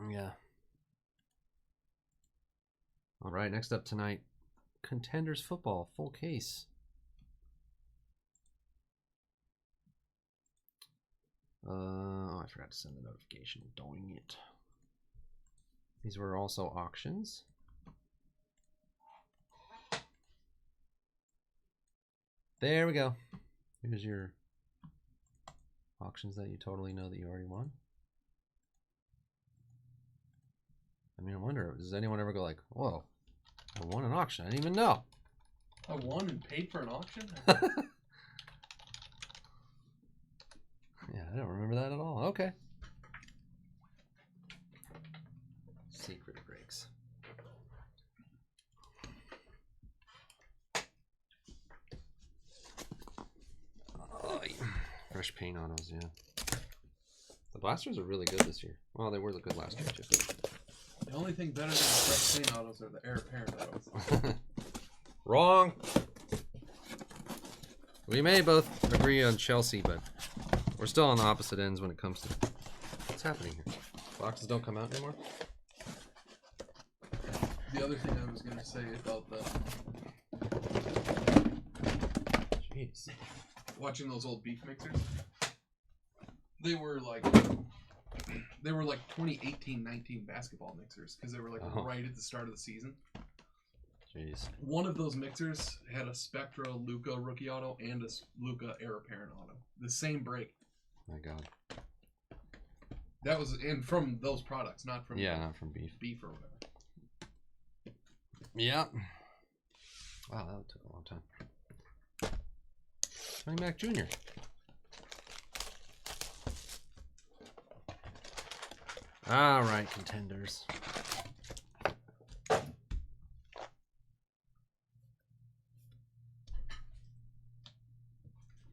Yeah. All right, next up tonight, Contenders football, full case. Oh, I forgot to send the notification. Doing it. These were also auctions. There we go. Here's your auctions that you totally know that you already won. I mean, I wonder, does anyone ever go like, whoa, I won an auction. I didn't even know. I won and paid for an auction? Yeah, I don't remember that at all. Okay. Secret breaks. Oh, yeah. Fresh paint autos, yeah. The blasters are really good this year. Well, they were good last year, too. The only thing better than the fresh paint autos are the heir apparent autos. Wrong. We may both agree on Chelsea, but we're still on the opposite ends when it comes to what's happening here. Boxes don't come out anymore. The other thing I was going to say about Jeez. Watching those old beef mixers, they were like 2018-19 basketball mixers because they were like right at the start of the season. Jeez. One of those mixers had a Spectra Luca rookie auto and a Luca heir apparent auto. The same break. My God. That was from those products, not from not from beef. Beef or whatever. Yeah. Wow, that took a long time. Tony Mac Jr. All right, Contenders.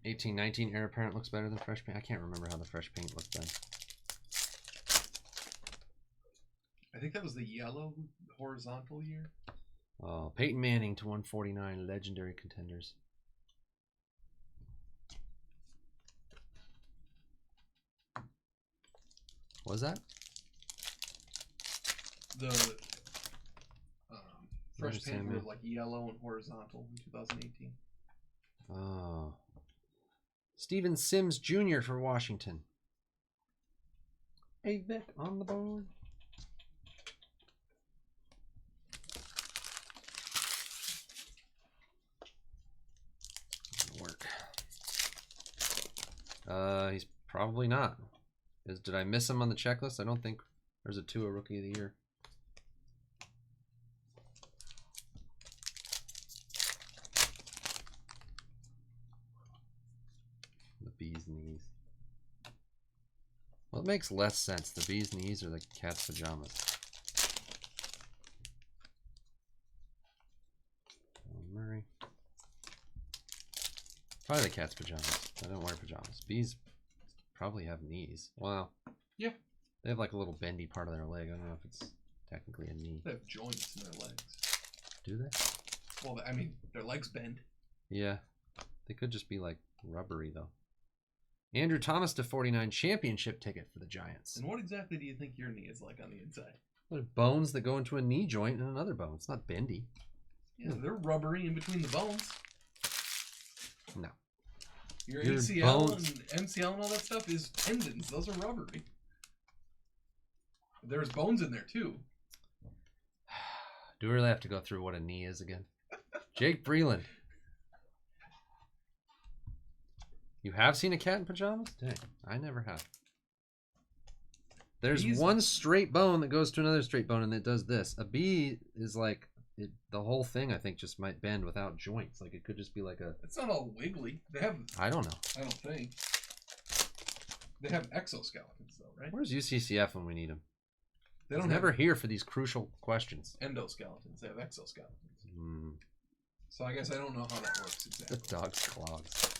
(18-19) heir apparent looks better than fresh paint. I can't remember how the fresh paint looked then. I think that was the yellow horizontal year. Oh, Peyton Manning to 149, legendary Contenders. What was that? The fresh paint were like yellow and horizontal in 2018. Oh. Steven Sims Jr. for Washington. Hey, Vic on the board. Work. He's probably not. Did I miss him on the checklist? I don't think there's a Tua Rookie of the Year. The bee's knees. Well, it makes less sense. The bee's knees or the cat's pajamas. Oh, Murray. Probably the cat's pajamas. I don't wear pajamas. Bees probably have knees. Wow. Yeah. They have like a little bendy part of their leg. I don't know if it's technically a knee. They have joints in their legs. Do they? Well, I mean, their legs bend. Yeah. They could just be like rubbery though. Andrew Thomas to 49 championship ticket for the Giants. And what exactly do you think your knee is like on the inside? There's bones that go into a knee joint and another bone. It's not bendy. Yeah, they're rubbery in between the bones. No. Your ACL and MCL and all that stuff is tendons. Those are rubbery. There's bones in there too. Do we really have to go through what a knee is again? Jake Breland. You have seen a cat in pajamas? Dang, I never have. There's one straight bone that goes to another straight bone and it does this. A bee is like, the whole thing I think just might bend without joints. Like it could just be like a... It's not all wiggly. They have... I don't know. I don't think. They have exoskeletons though, right? Where's UCCF when we need them? They don't never here for these crucial questions. Endoskeletons. They have exoskeletons. Mm. So I guess I don't know how that works exactly. The dog's clogs.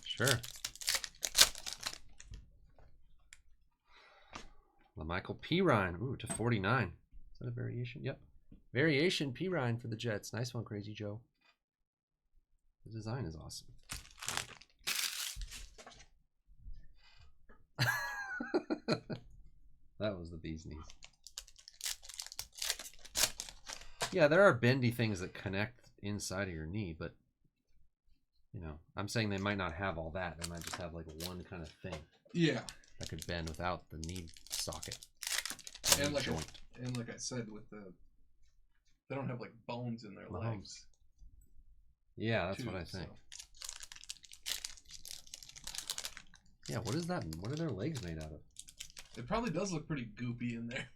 Sure. LaMichael Pirine. Ooh, to 49. Is that a variation? Yep. Variation Pirine for the Jets. Nice one, Crazy Joe. The design is awesome. That was the bee's knees. Yeah, there are bendy things that connect inside of your knee, but you know, I'm saying they might not have all that. They might just have like one kind of thing. Yeah. That could bend without the knee socket. And like I said, with they don't have like bones in their legs. Yeah, that's what I think. So. Yeah, what is that? What are their legs made out of? It probably does look pretty goopy in there.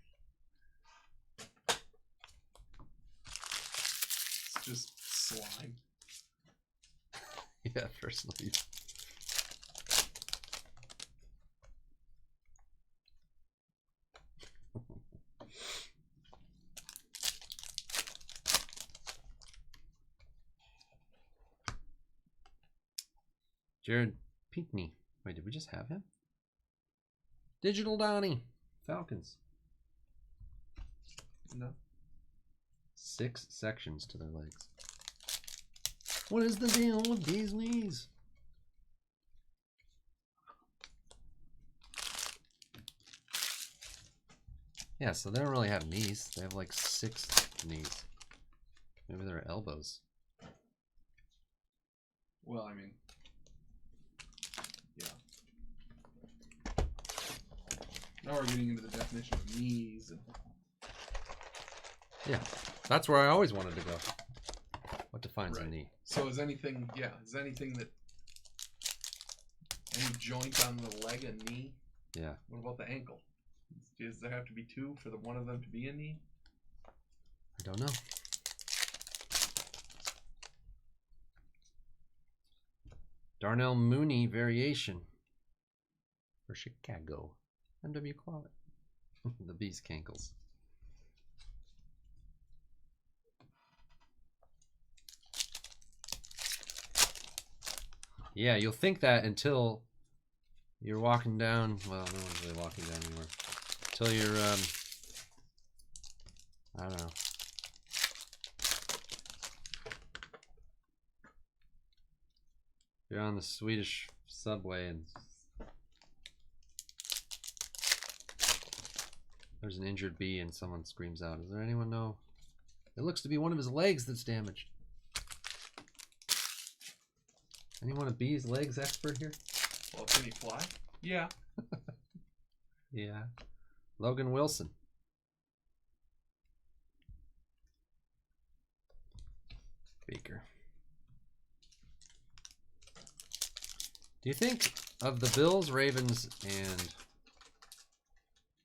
It's just slime. Yeah, personally. Jared Pinkney. Wait, did we just have him? Digital Donnie. Falcons. No. 6 sections to their legs. What is the deal with these knees? Yeah, so they don't really have knees. They have like 6 knees. Maybe they're elbows. Well, I mean, yeah. Now we're getting into the definition of knees. Yeah, that's where I always wanted to go. What defines a knee? So is anything, is anything that, any joint on the leg a knee? Yeah. What about the ankle? Does there have to be 2 for one of them to be a knee? I don't know. Darnell Mooney variation for Chicago. MW Closet. The Beast Cankles. Yeah, you'll think that until you're walking down. Well, no one's really walking down anymore. Until you're, I don't know. You're on the Swedish subway and there's an injured bee and someone screams out, "Does there anyone know? It looks to be one of his legs that's damaged." Anyone a bee's legs expert here? Well, can he fly? Yeah. Yeah. Logan Wilson. Baker. Do you think of the Bills, Ravens, and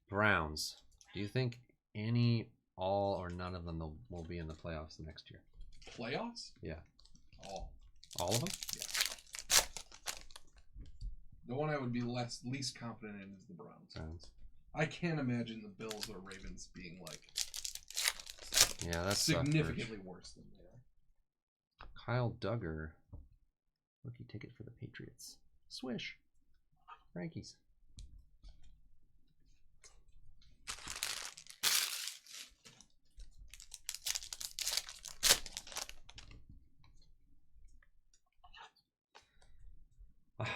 Browns, do you think any, all, or none of them will be in the playoffs next year? Playoffs? Yeah. All. All of them? Yeah. The one I would be least confident in is the Browns. I can't imagine the Bills or Ravens being like that's significantly worse than they are. Kyle Duggar. Rookie ticket for the Patriots. Swish. Frankie's.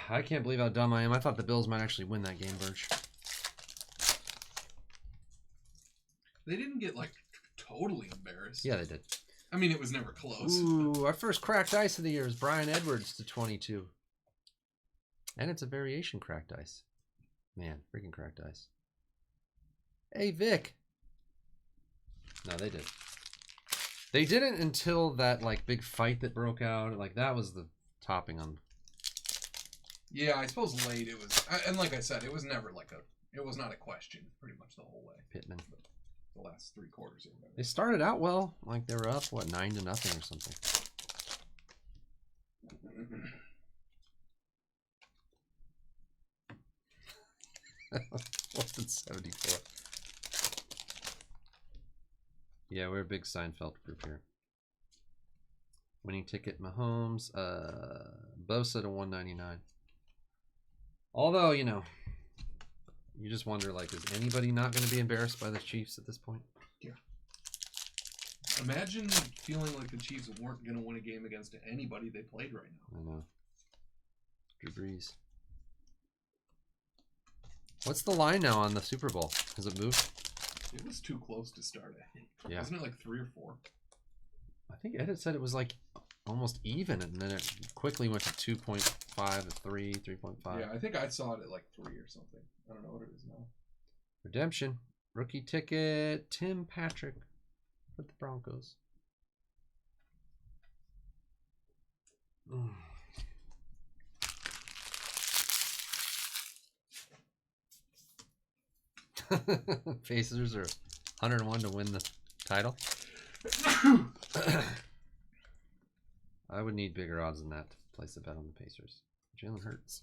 I can't believe how dumb I am. I thought the Bills might actually win that game, Birch. They didn't get, like, totally embarrassed. Yeah, they did. I mean, it was never close. Ooh, our first cracked ice of the year is Brian Edwards to 22. And it's a variation cracked ice. Man, freaking cracked ice. Hey, Vic. No, they did. They didn't until that, like, big fight that broke out. Like, that was the topping on... Yeah, I suppose late it was, and like I said, it was never like it was not a question pretty much the whole way. Pittman. The last 3 quarters or whatever. They started out well, like they were up, what, 9-0 or something. Less than 74. Yeah, we're a big Seinfeld group here. Winning ticket, Mahomes, Bosa to 199. Although, you know, you just wonder, like, is anybody not going to be embarrassed by the Chiefs at this point? Yeah. Imagine feeling like the Chiefs weren't going to win a game against anybody they played right now. I know. Drew Brees. What's the line now on the Super Bowl? Has it moved? It was too close to start, I think. Yeah. Wasn't it like 3 or 4? I think Ed had said it was like almost even, and then it quickly went to 2.5, 3, 3.5. Yeah, I think I saw it at like 3 or something. I don't know what it is now. Redemption. Rookie ticket. Tim Patrick with the Broncos. Pacers are 101 to win the title. I would need bigger odds than that to place a bet on the Pacers. Jalen Hurts.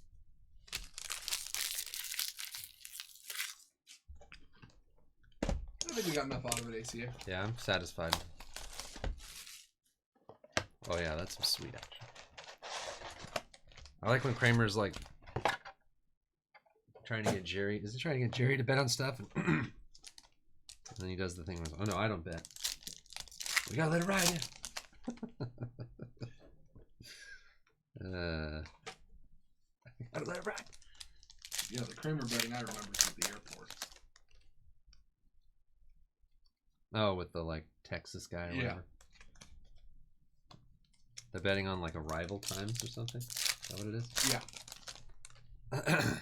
I think we got enough out of it, ACA. Yeah, I'm satisfied. Oh yeah, that's some sweet action. I like when Kramer's like trying to get Jerry. Is he trying to get Jerry to bet on stuff? And then he does the thing where, oh no, I don't bet. We gotta let it ride. Gotta let it ride. Yeah, the Kramer betting I remember is at the airport. Oh, with the like Texas guy or whatever. They're betting on like arrival times or something. Is that what it is? Yeah.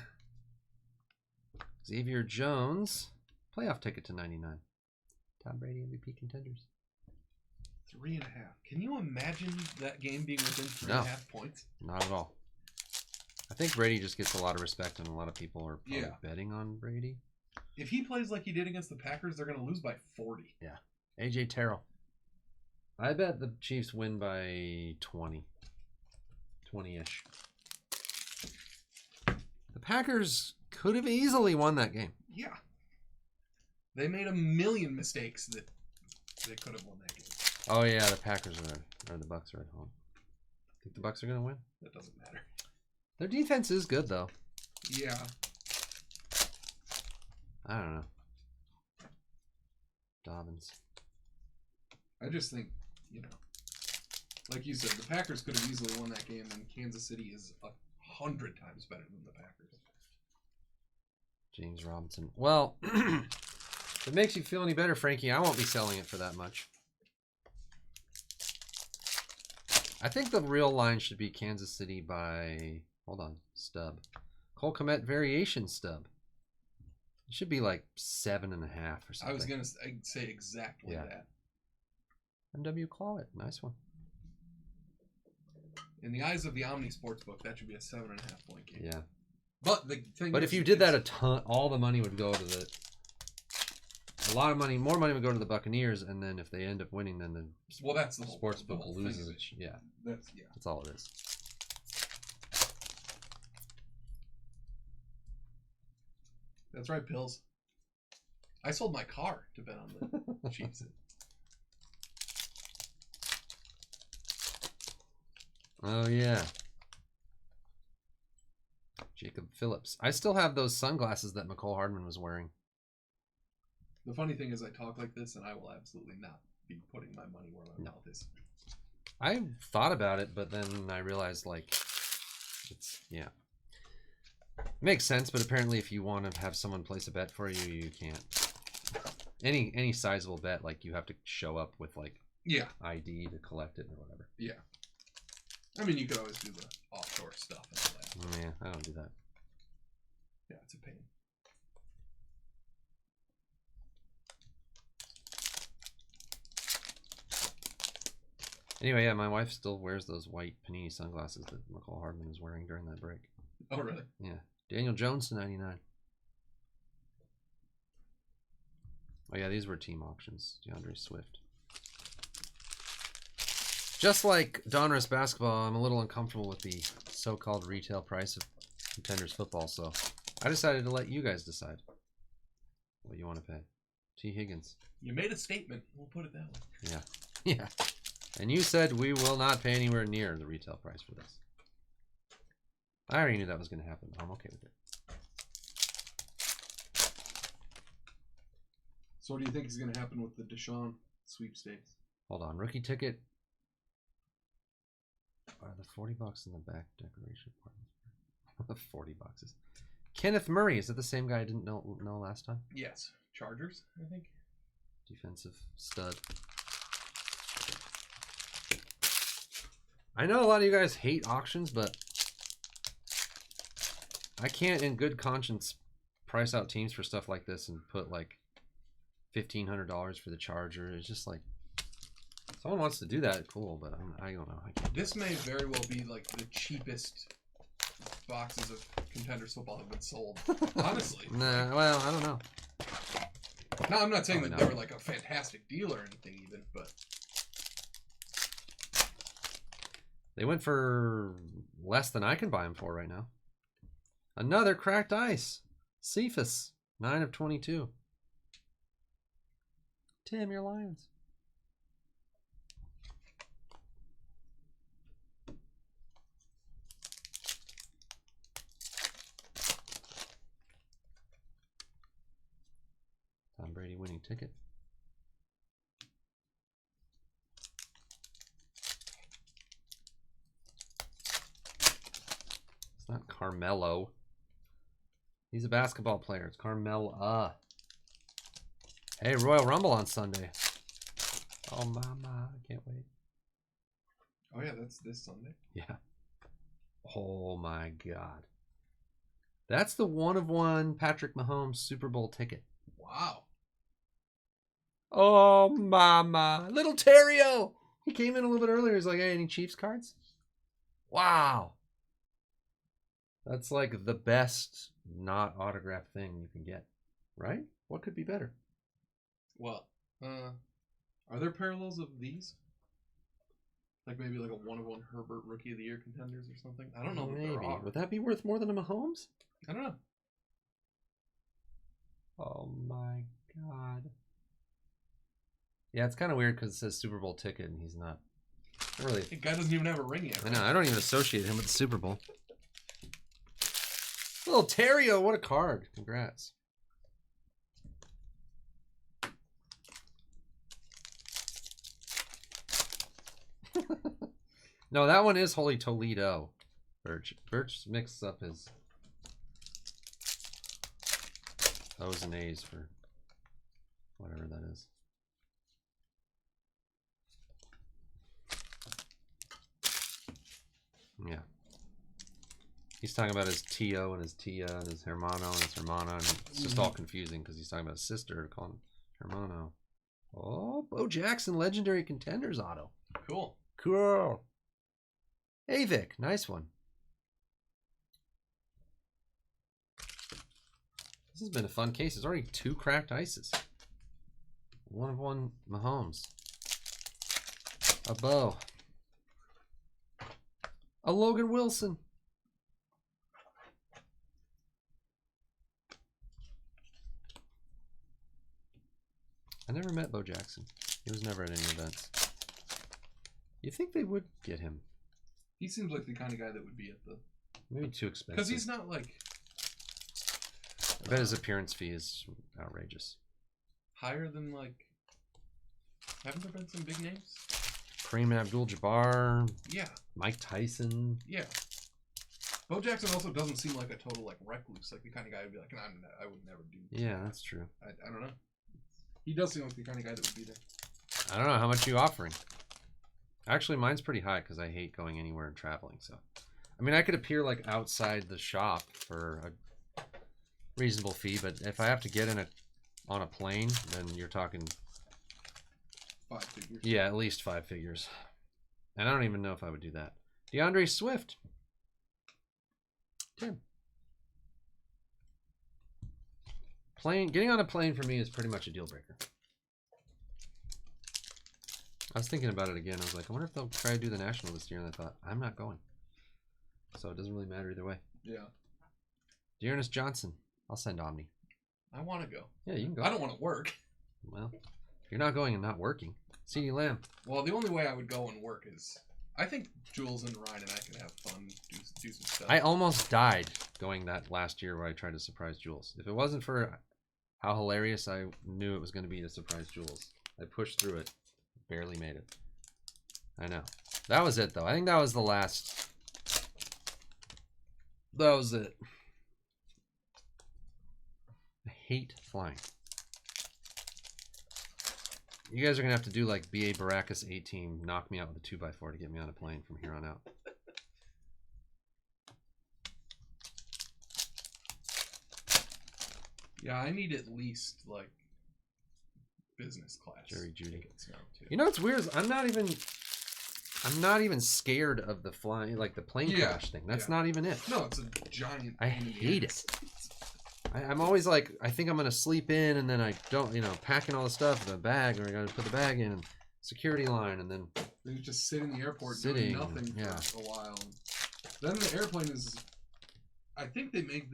Xavier Jones, playoff ticket to 99. Tom Brady MVP contenders. 3.5. Can you imagine that game being within 3.5 points? Not at all. I think Brady just gets a lot of respect, and a lot of people are probably betting on Brady. If he plays like he did against the Packers, they're going to lose by 40. Yeah. AJ Terrell. I bet the Chiefs win by 20. 20-ish. The Packers could have easily won that game. Yeah. They made a million mistakes that they could have won that game. Oh, yeah, the Packers are, or the Bucks are at home. Think the Bucks are going to win? That doesn't matter. Their defense is good, though. Yeah. I don't know. Dobbins. I just think, you know, like you said, the Packers could have easily won that game, and Kansas City is 100 times better than the Packers. James Robinson. Well, if it makes you feel any better, Frankie, I won't be selling it for that much. I think the real line should be Kansas City by, hold on, stub. Cole Kmet variation stub. It should be like 7.5 or something. I was going to say exactly that. MW Clawett, nice one. In the eyes of the Omni Sportsbook, that should be a 7.5 point game. Yeah. But the thing if you did that a ton, all the money would go to the, a lot of money, more money would go to the Buccaneers, and then if they end up winning, then the that's the whole, sportsbook loses. Which, that's all it is. That's right, Pills. I sold my car to bet on the Chiefs. Oh yeah. Jacob Phillips. I still have those sunglasses that McCole Hardman was wearing. The funny thing is I talk like this, and I will absolutely not be putting my money where my mouth is. I thought about it, but then I realized, like, it's, makes sense, but apparently if you want to have someone place a bet for you, you can't. Any sizable bet, like, you have to show up with, like, ID to collect it or whatever. Yeah. I mean, you could always do the offshore stuff and all that. Yeah, I don't do that. Yeah, it's a pain. Anyway, yeah, my wife still wears those white Panini sunglasses that McCall Hardman was wearing during that break. Oh, really? Yeah. Daniel Jones to 99. Oh, yeah, these were team auctions. DeAndre Swift. Just like Donruss basketball, I'm a little uncomfortable with the so-called retail price of Contenders football, so I decided to let you guys decide what you want to pay. T. Higgins. You made a statement. We'll put it that way. Yeah. Yeah. And you said we will not pay anywhere near the retail price for this. I already knew that was going to happen. I'm okay with it. So what do you think is going to happen with the Deshaun sweepstakes? Hold on. Rookie ticket. The $40 in the back decoration part. $40. Kenneth Murray. Is that the same guy I didn't know last time? Yes. Chargers, I think. Defensive stud. I know a lot of you guys hate auctions, but I can't in good conscience price out teams for stuff like this and put like $1,500 for the Charger. It's just like, someone wants to do that, cool, but I don't know. I can't. This may very well be like the cheapest boxes of Contenders football have been sold. Honestly. Nah, well, I don't know. No, I'm not saying Probably that they not. were like a fantastic deal or anything even, but They went for less than I can buy them for right now. Another cracked ice. Cephas, 9 of 22. Tim, your Lions. Tom Brady winning ticket. It's not Carmelo. He's a basketball player. It's Carmella. Hey, Royal Rumble on Sunday. Oh, mama. I can't wait. oh yeah, that's this Sunday. Yeah. Oh, my God. That's the 1/1 Patrick Mahomes Super Bowl ticket. Wow. Oh, mama. Little Terrio. He came in a little bit earlier. He's like, hey, any Chiefs cards? Wow. That's like the best not autographed thing you can get. Right? What could be better? Well, are there parallels of these? Like maybe like a 1/1 Herbert Rookie of the Year Contenders or something? I don't know that there Maybe. are. Would that be worth more than a Mahomes? I don't know. Oh, my God. Yeah, it's kind of weird because it says Super Bowl ticket and he's not. Really. The guy doesn't even have a ring yet. I know. I don't even associate him with the Super Bowl. Little Terrio, what a card. Congrats. No, that one is Holy Toledo. Birch mixes up his O's and A's for whatever that is. Yeah. He's talking about his Tio and his Tia and his Hermano and his Hermana, and it's just all confusing because he's talking about his sister, calling him Hermano. Oh, Bo Jackson, Legendary Contenders auto. Cool. Cool. Hey, Vic, nice one. This has been a fun case. There's already 2 cracked ices. 1/1 Mahomes. A Bo. A Logan Wilson. I never met Bo Jackson. He was never at any events. You think they would get him? He seems like the kind of guy that would be at the... Maybe too expensive. Because he's not like... I bet his appearance fee is outrageous. Higher than like... Haven't there been some big names? Kareem Abdul-Jabbar. Yeah. Mike Tyson. Yeah. Bo Jackson also doesn't seem like a total like recluse, like the kind of guy who'd be like, nah, I would never do. Yeah, that's true. I don't know. He does seem like the kind of guy that would be there. I don't know. How much are you offering? Actually, mine's pretty high because I hate going anywhere and traveling. So, I mean, I could appear like outside the shop for a reasonable fee, but if I have to get in on a plane, then you're talking 5 figures. Yeah, at least 5 figures. And I don't even know if I would do that. DeAndre Swift. Tim. Getting on a plane for me is pretty much a deal breaker. I was thinking about it again. I was like, I wonder if they'll try to do the National this year. And I thought, I'm not going. So it doesn't really matter either way. Yeah. Dearness Johnson. I'll send Omni. I want to go. Yeah, you can go. I don't want to work. Well, you're not going and not working. CeeDee Lamb. Well, the only way I would go and work is... I think Jules and Ryan and I could have fun, do some stuff. I almost died going that last year where I tried to surprise Jules. If it wasn't for how hilarious I knew it was going to be to surprise Jules, I pushed through it. Barely made it. I know. That was it, though. I think that was the last. That was it. hate flying. You guys are going to have to do like B.A. Baracus 8-team, knock me out with a 2x4 to get me on a plane from here on out. Yeah, I need at least like business class. Jerry Judy. Tickets now, too. You know what's weird is I'm not even scared of the flying, like the plane crash thing. That's not even it. No, it's a giant. I hate it. I'm always like, I think I'm gonna sleep in, and then I don't, you know, packing all the stuff in the bag, or I gotta put the bag in, and security line, and then you just sit in the airport doing nothing for a while. Then the airplane is. I think they've made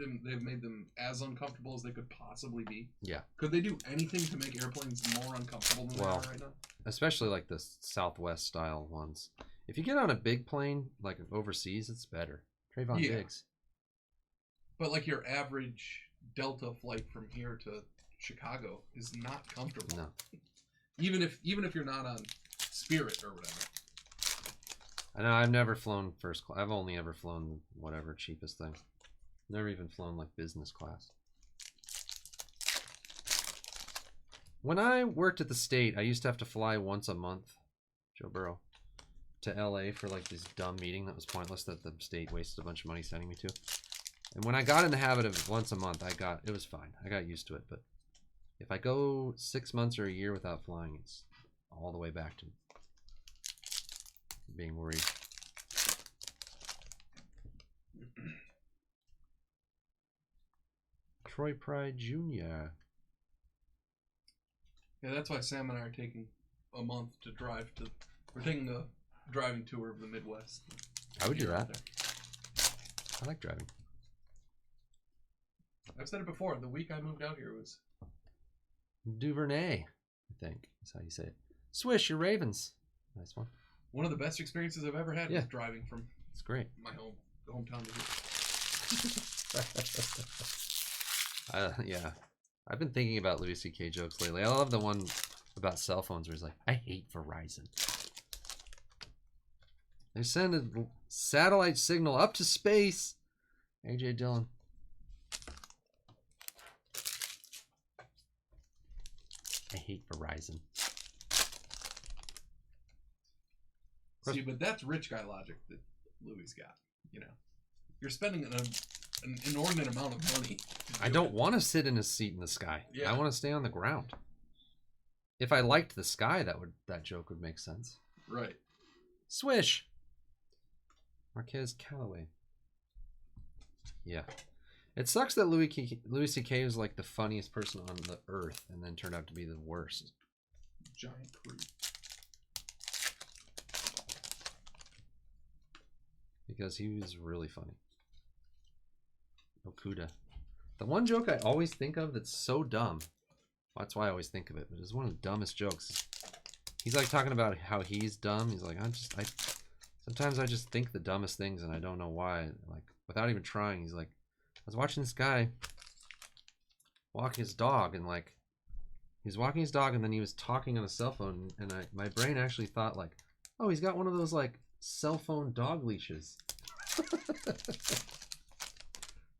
them as uncomfortable as they could possibly be. Yeah. Could they do anything to make airplanes more uncomfortable than they are right now? Especially like the Southwest style ones. If you get on a big plane, like overseas, it's better. Trayvon Diggs. But like your average Delta flight from here to Chicago is not comfortable. No. Even if you're not on Spirit or whatever. I know I've never flown first class. I've only ever flown whatever cheapest thing. Never even flown like business class. When I worked at the state, I used to have to fly once a month, Joe Burrow, to LA for like this dumb meeting that was pointless that the state wasted a bunch of money sending me to. And when I got in the habit of once a month, it was fine. I got used to it. But if I go 6 months or a year without flying, it's all the way back to being worried. Troy Pride Jr. Yeah, that's why Sam and I are taking a month to drive to. We're taking a driving tour of the Midwest. I would do that. I like driving. I've said it before. The week I moved out here was Duvernay, I think is how you say it. Swish your Ravens. Nice one. One of the best experiences I've ever had was driving from. It's great. My hometown to here. Yeah. I've been thinking about Louis C.K. jokes lately. I love the one about cell phones where he's like, I hate Verizon. They send a satellite signal up to space. A.J. Dillon. I hate Verizon. See, but that's rich guy logic that Louis got. You know, you're spending an inordinate amount of money. I don't want to sit in a seat in the sky. Yeah. I want to stay on the ground. If I liked the sky, that joke would make sense. Right. Swish. Marquez Callaway. Yeah. It sucks that Louis C.K. was like the funniest person on the earth and then turned out to be the worst. Giant crew. Because he was really funny. Okuda. The one joke I always think of that's so dumb. Well, that's why I always think of it, but it's one of the dumbest jokes. He's like talking about how he's dumb. He's like, sometimes I just think the dumbest things and I don't know why. Like, without even trying, he's like, I was watching this guy walk his dog, and like, he was walking his dog and then he was talking on a cell phone, and my brain actually thought like, oh, he's got one of those like cell phone dog leashes.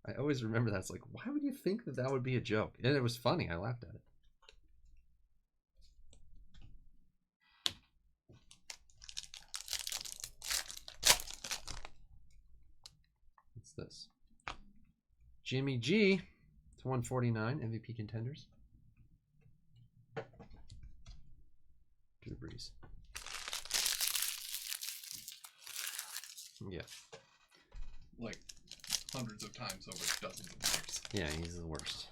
I always remember that. It's like, why would you think that would be a joke? And it was funny. I laughed at it. What's this? Jimmy G to 149 MVP contenders. Drew Brees. Yeah. Like hundreds of times over dozens of years. Yeah, he's the worst.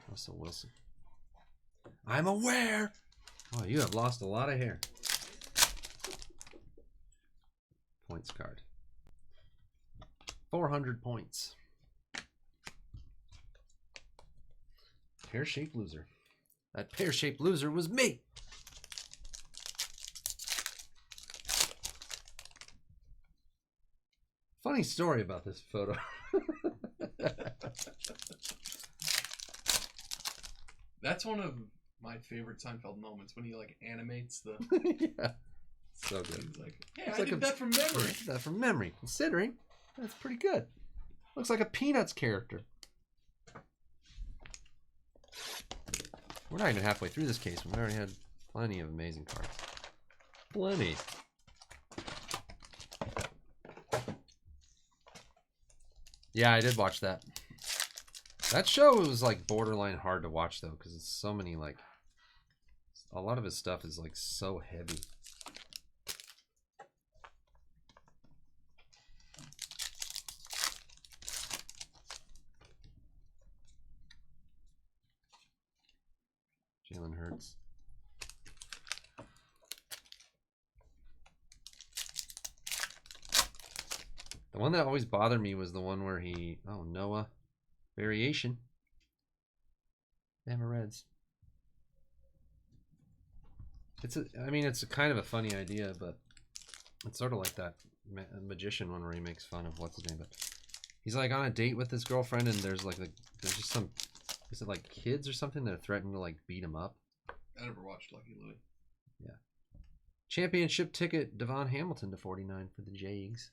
Russell Wilson. I'm aware. Oh, you have lost a lot of hair. Points card. 400 points. Pear-shaped loser. That pear-shaped loser was me. Funny story about this photo. That's one of my favorite Seinfeld moments when he like animates the. Yeah, so good. He's like, yeah, I did that from memory. That from memory. Considering, that's pretty good. Looks like a Peanuts character. We're not even halfway through this case. We already had plenty of amazing cards. Plenty. Yeah, I did watch that. That show was like borderline hard to watch though, because it's so many like, a lot of his stuff is like so heavy. Jalen Hurts. The one that always bothered me was the one where he, oh, Noah, variation. Bama Reds. It's a, I mean, it's a kind of a funny idea, but it's sort of like that magician one where he makes fun of what's his name, but he's like on a date with his girlfriend, and there's like there's just some, is it like kids or something that are threatening to like beat him up? I never watched Lucky Louie. Yeah. Championship ticket, Devon Hamilton to 49 for the Jags.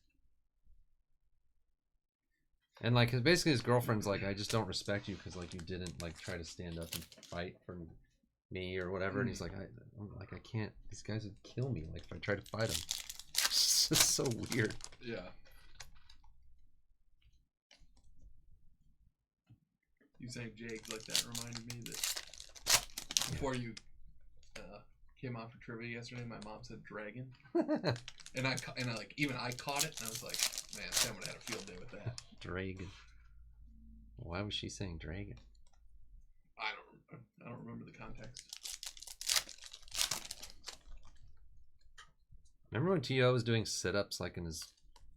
And like, basically his girlfriend's like, I just don't respect you because like you didn't like try to stand up and fight for me or whatever. And he's like, I can't. These guys would kill me like if I tried to fight them. It's just so weird. Yeah. You saying Jags like that reminded me that before you came on for trivia yesterday, my mom said dragon, and I like even I caught it, and I was like, man, Sam would have had a field day with that. Dragon. Why was she saying dragon? I don't remember the context. Remember when T.O. was doing sit-ups like in his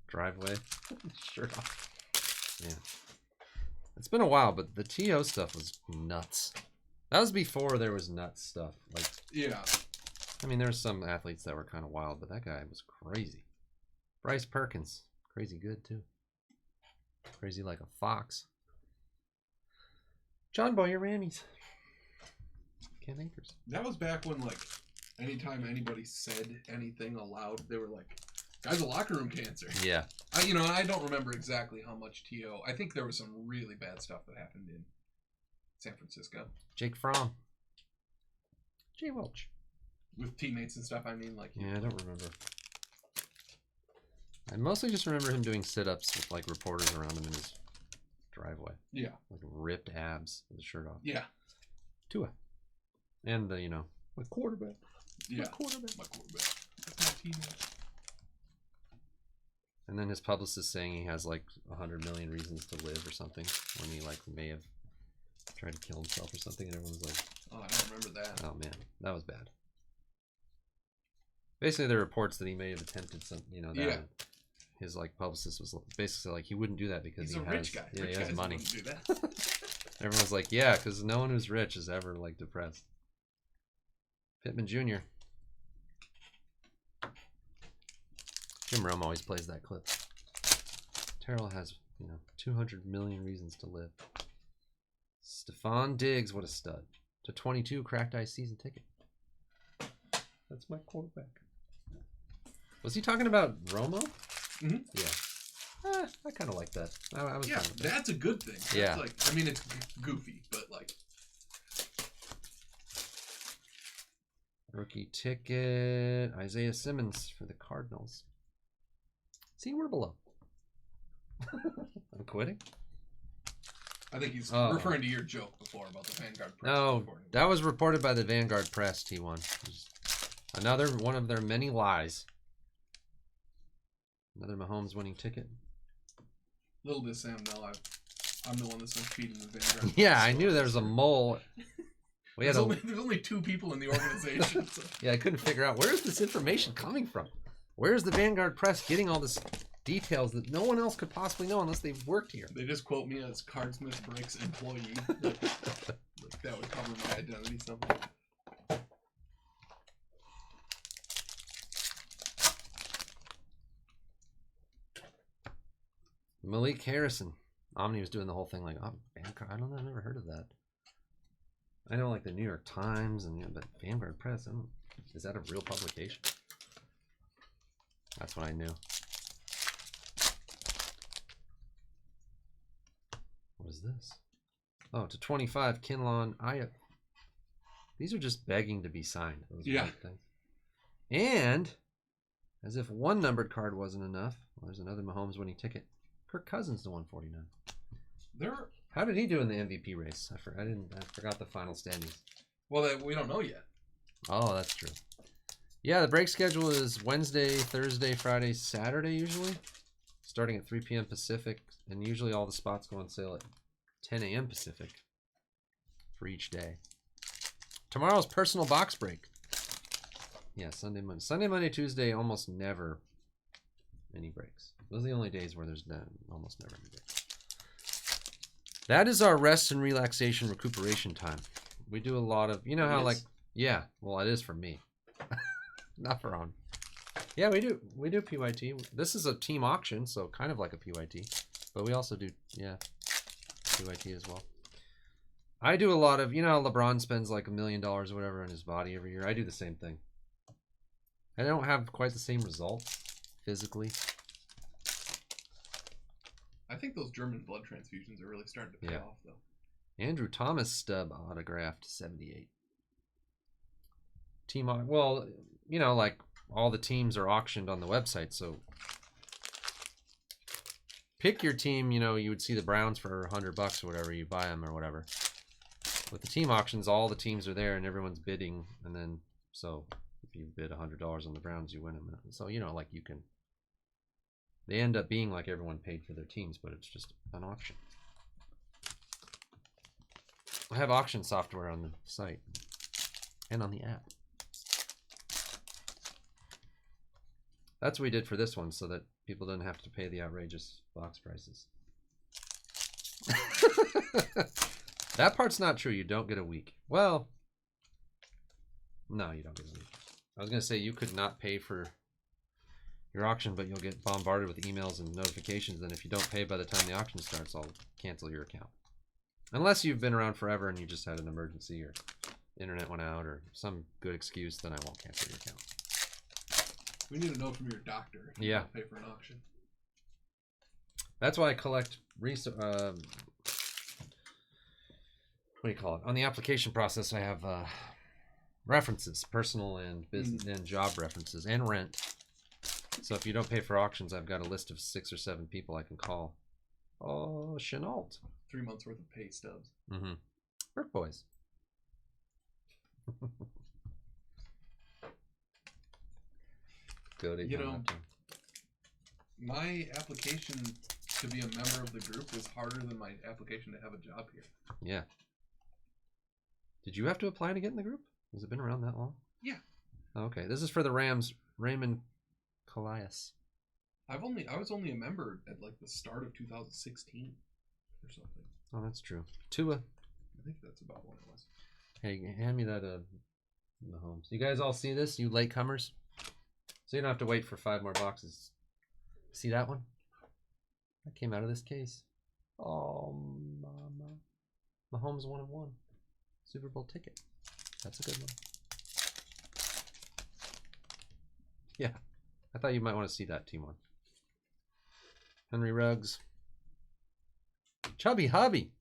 driveway? Shirt off. Yeah. It's been a while, but the T.O. stuff was nuts. That was before there was nuts stuff. Like, yeah. I mean, there's some athletes that were kind of wild, but that guy was crazy. Bryce Perkins, crazy good too. Crazy like a fox. John Boy, your Rammies. Cam Akers. That was back when, like, anytime anybody said anything aloud, they were like, "Guy's a locker room cancer." Yeah. I don't remember exactly how much T.O. I think there was some really bad stuff that happened in San Francisco. Jake Fromm. Jay Welch. With teammates and stuff, I mean, like... Yeah, I don't remember. I mostly just remember him doing sit-ups with, like, reporters around him in his driveway. Yeah. Like, ripped abs with his shirt off. Yeah. Tua. And, you know, my quarterback. Yeah. My quarterback. My quarterback. That's my teammate. And then his publicist saying he has, like, 100 million reasons to live or something when he, like, may have tried to kill himself or something. And everyone's like... Oh, I don't remember that. Oh, man. That was bad. Basically, there are reports that he may have attempted some, you know, that. Yeah. His, like, publicist was basically like, he wouldn't do that because he's a rich guy. Yeah, rich he has money. Do that. Everyone's like, yeah, because no one who's rich is ever, like, depressed. Pittman Jr. Jim Rome always plays that clip. Terrell has, you know, 200 million reasons to live. Stephon Diggs, what a stud. To 22 cracked ice season ticket. That's my quarterback. Was he talking about Romo? Mm-hmm. Yeah. I kind of like that. I was yeah, fine with that's a good thing. That's yeah. Like, I mean, it's goofy, but like. Rookie ticket. Isaiah Simmons for the Cardinals. See, we're below. I'm quitting. I think he's referring to your joke before about the Vanguard Press. No, that was reported by the Vanguard Press, T1. Another one of their many lies. Another Mahomes winning ticket. Little does Sam know I'm the one that's been feeding the Vanguard. Yeah, I knew there was a mole. There's only 2 people in the organization. So. Yeah, I couldn't figure out where's this information coming from. Where's the Vanguard Press getting all this details that no one else could possibly know unless they've worked here? They just quote me as Cardsmith Bricks employee. Like, that would cover my identity somehow. Malik Harrison. Omni was doing the whole thing like, oh, Vanguard, I don't know, I've never heard of that. I know like the New York Times, and but Vanguard Press, is that a real publication? That's what I knew. What is this? Oh, to 25, Kinlaw. These are just begging to be signed. Those things. And, as if one numbered card wasn't enough, well, there's another Mahomes winning ticket. Kirk Cousins to 149. How did he do in the MVP race? I forgot the final standings. Well, we don't know yet. Oh, that's true. Yeah, the break schedule is Wednesday, Thursday, Friday, Saturday usually, starting at 3 p.m. Pacific, and usually all the spots go on sale at 10 a.m. Pacific for each day. Tomorrow's personal box break. Yeah, Sunday, Monday, Tuesday, almost never any breaks. Those are the only days where there's almost never any breaks. That is our rest and relaxation recuperation time. We do a lot of, you know how like, yeah, well, it is for me. Not for on. Yeah, we do PYT. This is a team auction, so kind of like a PYT. But we also do, yeah, PYT as well. I do a lot of, you know how LeBron spends like $1 million or whatever on his body every year? I do the same thing. I don't have quite the same results physically. I think those German blood transfusions are really starting to pay off, though. Andrew Thomas stub autographed 78. Well, you know, like all the teams are auctioned on the website, so pick your team. You know, you would see the Browns for $100 or whatever, you buy them or whatever. With the team auctions, all the teams are there and everyone's bidding, and then so if you bid $100 on the Browns, you win them. So you know, like you can. They end up being like everyone paid for their teams, but it's just an auction. I have auction software on the site and on the app. That's what we did for this one, so that people didn't have to pay the outrageous box prices. That part's not true. You don't get a week. Well, no, you don't get a week. I was going to say you could not pay for your auction, but you'll get bombarded with emails and notifications. And if you don't pay by the time the auction starts, I'll cancel your account. Unless you've been around forever and you just had an emergency or internet went out or some good excuse, then I won't cancel your account. We need to know from your doctor if you don't pay for an auction. That's why I collect what do you call it? On the application process, I have references, personal and business and job references, and rent. So if you don't pay for auctions, I've got a list of 6 or 7 people I can call. Oh, Chenault. 3 months worth of pay stubs. Mm-hmm. Work boys. Go to my application to be a member of the group was harder than my application to have a job here. Yeah. Did you have to apply to get in the group? Has it been around that long? Yeah. Oh, okay. This is for the Rams, Raymond Calais. I was only a member at like the start of 2016 or something. Oh, that's true. Tua. I think that's about when it was. Hey, hand me that Mahomes. You guys all see this? You latecomers? So you don't have to wait for 5 more boxes. See that one? That came out of this case. Oh, mama. Mahomes 1 of 1. Super Bowl ticket. That's a good one. Yeah. I thought you might want to see that, T1. Henry Ruggs. Chubby Hubby.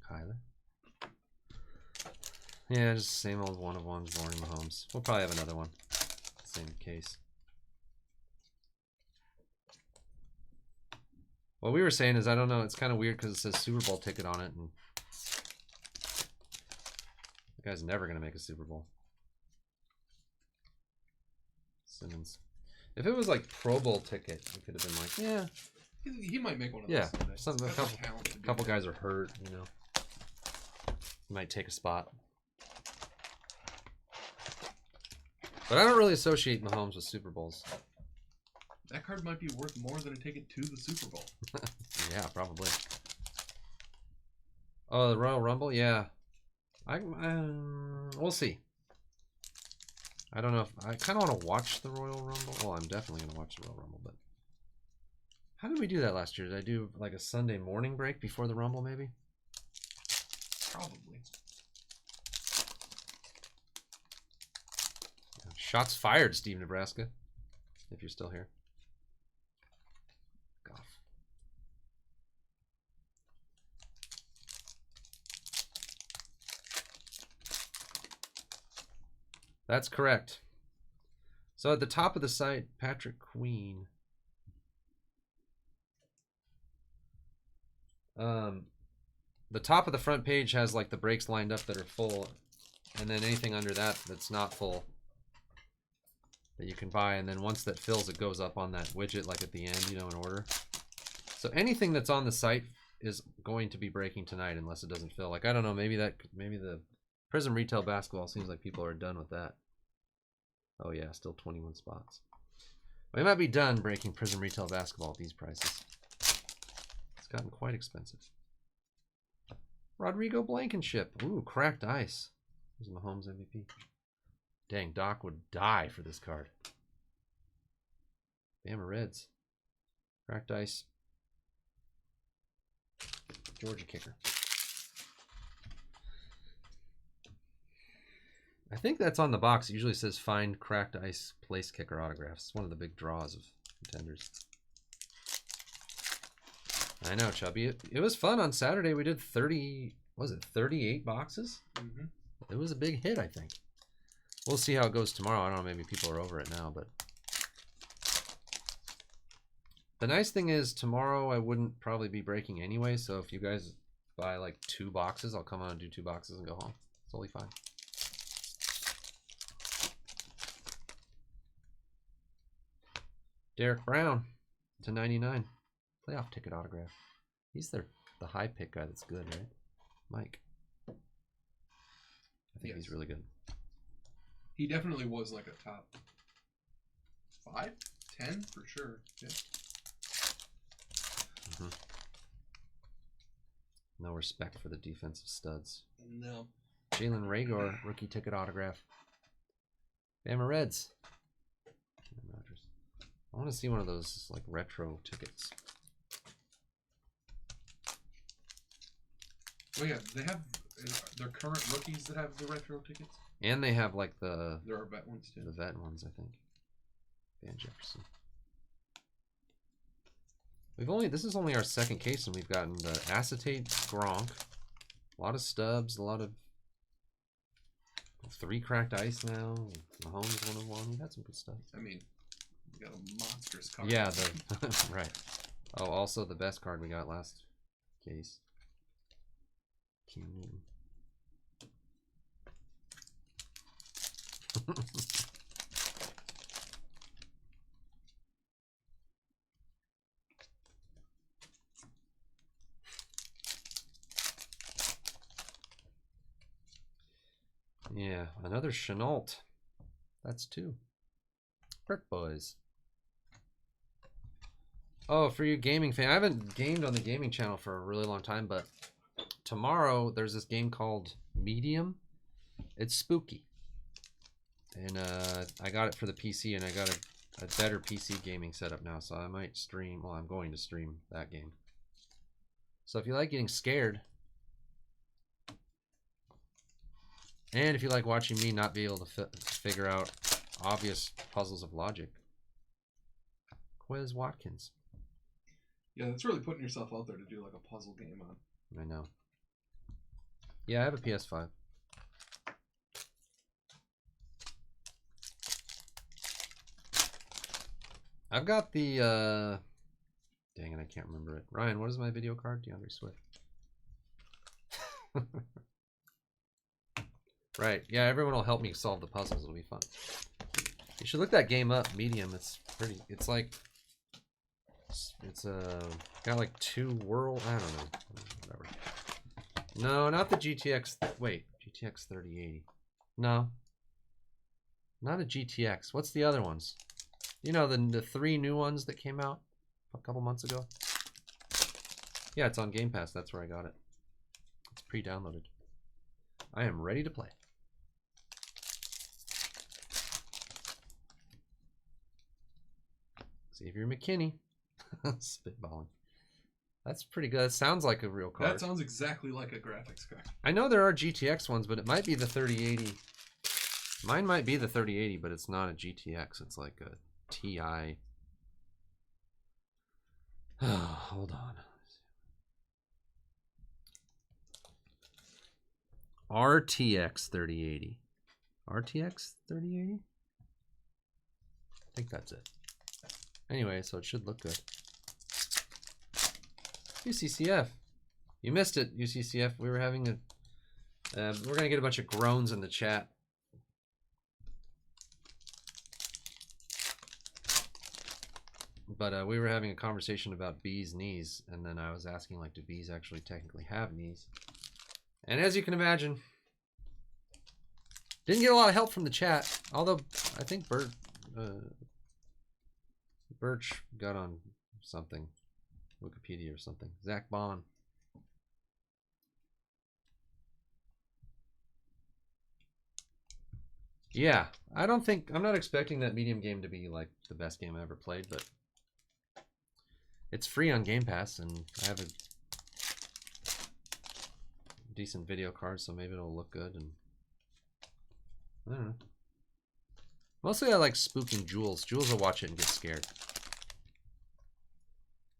Kyler. Yeah, just the same old 1 of 1s, boring Mahomes. We'll probably have another one. Same case. What we were saying is, I don't know, it's kind of weird because it says Super Bowl ticket on it, and the guy's never going to make a Super Bowl. Simmons. If it was like Pro Bowl ticket, it could have been like, yeah. He might make one of those. Yeah, a couple guys are hurt, you know. He might take a spot. But I don't really associate Mahomes with Super Bowls. That card might be worth more than a ticket to the Super Bowl. Yeah, probably. Oh, the Royal Rumble? Yeah. We'll see. I don't know if... I kind of want to watch the Royal Rumble. Well, I'm definitely going to watch the Royal Rumble, but... How did we do that last year? Did I do like a Sunday morning break before the Rumble, maybe? Probably. Shots fired, Steve Nebraska. If you're still here. That's correct. So at the top of the site, Patrick Queen. The top of the front page has like the breaks lined up that are full, and then anything under that that's not full that you can buy, and then once that fills, it goes up on that widget like at the end, you know, in order. So anything that's on the site is going to be breaking tonight unless it doesn't fill. Like, I don't know, maybe the Prism Retail Basketball seems like people are done with that. Oh yeah, still 21 spots. We might be done breaking Prism Retail Basketball at these prices. It's gotten quite expensive. Rodrigo Blankenship. Ooh, cracked ice. Here's Mahomes MVP. Dang, Doc would die for this card. Bama Reds. Cracked ice. Georgia kicker. I think that's on the box. It usually says find cracked ice place kicker autographs. It's one of the big draws of Contenders. I know, Chubby. It was fun on Saturday. We did 38 boxes? Mm-hmm. It was a big hit, I think. We'll see how it goes tomorrow. I don't know, maybe people are over it now, but the nice thing is tomorrow I wouldn't probably be breaking anyway, so if you guys buy like 2 boxes, I'll come on and do 2 boxes and go home. It's totally fine. Derek Brown to 99. Playoff ticket autograph. He's the high pick guy that's good, right? Mike. I think he's really good. He definitely was like a top 5, 10 for sure. Yeah. Mm-hmm. No respect for the defensive studs. No. Jalen Reagor, rookie ticket autograph. Bama Reds. Rodgers. I want to see one of those like retro tickets. Oh yeah, they have their current rookies that have the retro tickets. And they have like there are vet ones too. The vet ones, I think. Van Jefferson. This is only our second case, and we've gotten the acetate Gronk, a lot of stubs, a lot of 3 cracked ice now. Mahomes 101. We've had some good stuff. I mean, we got a monstrous card. Yeah, right. Oh, also the best card we got last case. Cam Newton. Yeah, another Chenault. That's 2. Brick Boys. Oh, for you gaming fan, I haven't gamed on the gaming channel for a really long time, but tomorrow there's this game called Medium. It's spooky. And I got it for the PC, and I got a better PC gaming setup now, so I might stream. Well, I'm going to stream that game. So if you like getting scared, and if you like watching me not be able to figure out obvious puzzles of logic, Quez Watkins. Yeah, that's really putting yourself out there to do like a puzzle game on. I know. Yeah, I have a PS5. I've got the, dang it, I can't remember it. Ryan, what is my video card? DeAndre Swift. Right, yeah, everyone will help me solve the puzzles. It'll be fun. You should look that game up, Medium. It's pretty, it's like, it's got like 2 world, I don't know, whatever. No, not the GTX, wait, GTX 3080. No. Not a GTX. What's the other ones? You know, the 3 new ones that came out a couple months ago? Yeah, it's on Game Pass. That's where I got it. It's pre-downloaded. I am ready to play. Xavier McKinney. Spitballing. That's pretty good. It sounds like a real card. That sounds exactly like a graphics card. I know there are GTX ones, but it might be the 3080. Mine might be the 3080, but it's not a GTX. It's like a TI. Oh, hold on. RTX 3080. RTX 3080? I think that's it. Anyway, so it should look good. UCCF. You missed it, UCCF. We were having a... we're going to get a bunch of groans in the chat. But we were having a conversation about bees' knees, and then I was asking, like, do bees actually technically have knees? And as you can imagine, didn't get a lot of help from the chat, although I think Birch got on something, Wikipedia or something. Zach Bond. Yeah, I'm not expecting that medium game to be like the best game I ever played, but it's free on Game Pass, and I have a decent video card, so maybe it'll look good. And I don't know. Mostly I like spooking Jules. Jules will watch it and get scared.